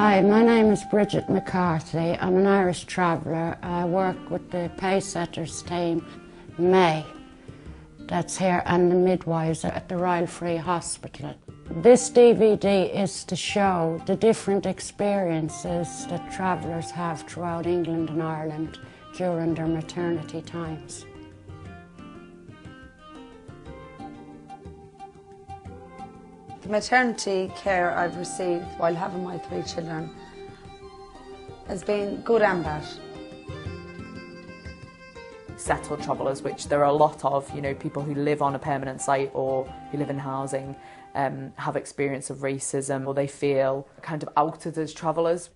Hi, my name is Bridget McCarthy. I'm an Irish traveller. I work with the Paysetters team, May, that's here, and the midwives at the Royal Free Hospital. This DVD is to show the different experiences that travellers have throughout England and Ireland during their maternity times. The maternity care I've received while having my 3 children has been good and bad. Settled travellers, which there are a lot of, people who live on a permanent site or who live in housing, have experience of racism, or they feel kind of outed as travellers.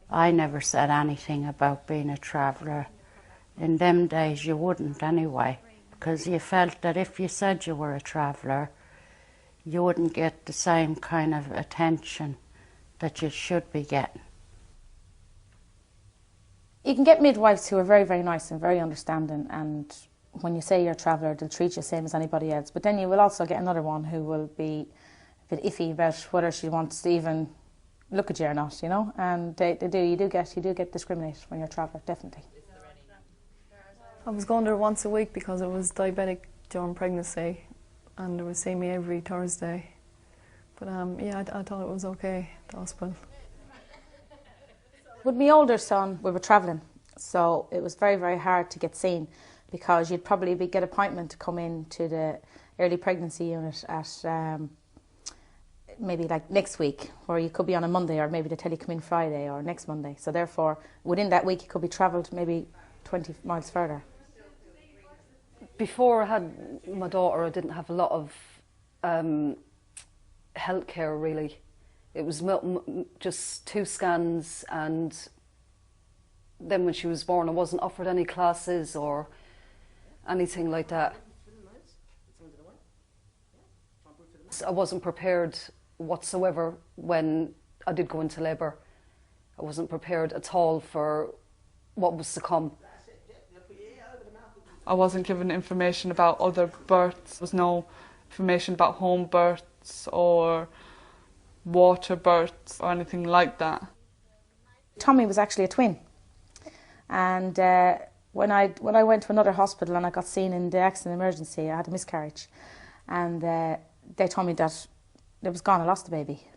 I never said anything about being a traveller. In them days you wouldn't anyway, because you felt that if you said you were a traveller, you wouldn't get the same kind of attention that you should be getting. You can get midwives who are very, very nice and very understanding, and when you say you're a traveller, they'll treat you the same as anybody else. But then you will also get another one who will be a bit iffy about whether she wants to even look at you or not, and you do get discriminated when you're a traveller, definitely. I was going there once a week because I was diabetic during pregnancy, and they would see me every Thursday. But I thought it was okay, the hospital. With my older son, we were travelling, so it was very, very hard to get seen, because you'd probably get an appointment to come in to the early pregnancy unit at maybe like next week, or you could be on a Monday, or maybe they tell you come in Friday or next Monday. So therefore, within that week, you could be travelled maybe 20 miles further. Before I had my daughter, I didn't have a lot of health care really. It was just 2 scans, and then when she was born I wasn't offered any classes or anything like that. I wasn't prepared whatsoever when I did go into labour. I wasn't prepared at all for what was to come. I wasn't given information about other births. There was no information about home births or water births or anything like that. Tommy was actually a twin, and when I went to another hospital and I got seen in the accident emergency, I had a miscarriage, and they told me that it was gone, I lost the baby.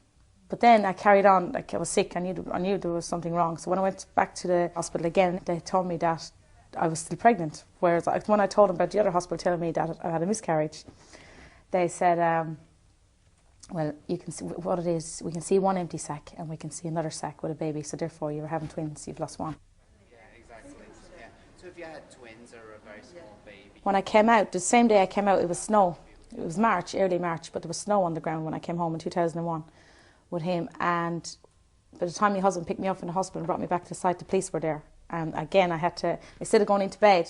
But then I carried on, like I was sick, I knew there was something wrong. So when I went back to the hospital again, they told me that I was still pregnant. Whereas when I told them about the other hospital telling me that I had a miscarriage, they said, well, you can see what it is. We can see one empty sac and we can see another sac with a baby. So therefore, you're having twins. You've lost one. Yeah, exactly. Yeah. So if you had twins or a very small baby. When I came out, the same day I came out, it was snow. It was March, early March, but there was snow on the ground when I came home in 2001 with him. And by the time my husband picked me up from the hospital and brought me back to the site, the police were there. And again, I had to, instead of going into bed,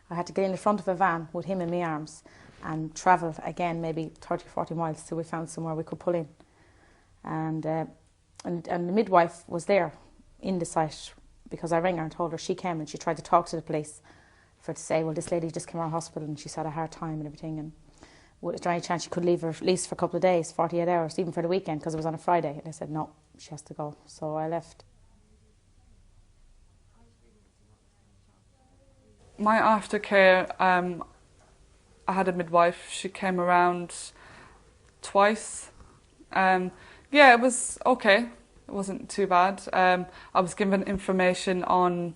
I had to get in the front of a van with him in my arms and travel again maybe 30, 40 miles till we found somewhere we could pull in. And the midwife was there in the site, because I rang her and told her. She came and she tried to talk to the police to say, well, this lady just came out of hospital and she's had a hard time and everything. And was there any chance she could leave her at least for a couple of days, 48 hours, even for the weekend, because it was on a Friday? And I said, no, she has to go. So I left. My aftercare, I had a midwife. She came around twice. Yeah, it was okay. It wasn't too bad. I was given information on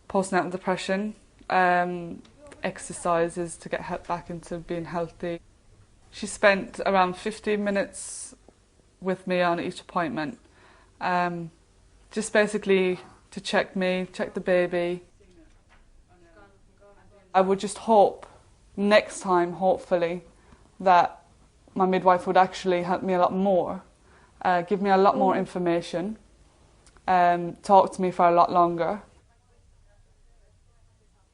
postnatal depression, exercises to get back into being healthy. She spent around 15 minutes with me on each appointment, just basically to check me, check the baby. I would just hope next time, hopefully, that my midwife would actually help me a lot more, give me a lot more information, talk to me for a lot longer.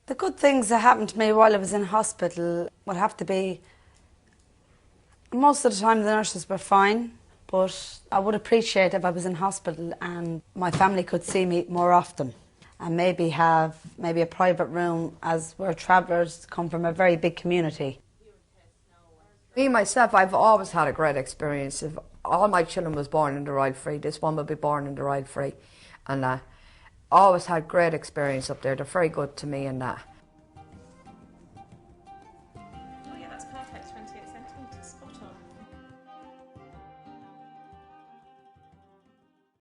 The good things that happened to me while I was in hospital would have to be, most of the time the nurses were fine, but I would appreciate if I was in hospital and my family could see me more often, and maybe have a private room, as we're travellers, come from a very big community. Me, myself, I've always had a great experience of all my children was born in the Royal Free. This one will be born in the Royal Free. And always had great experience up there. They're very good to me and that.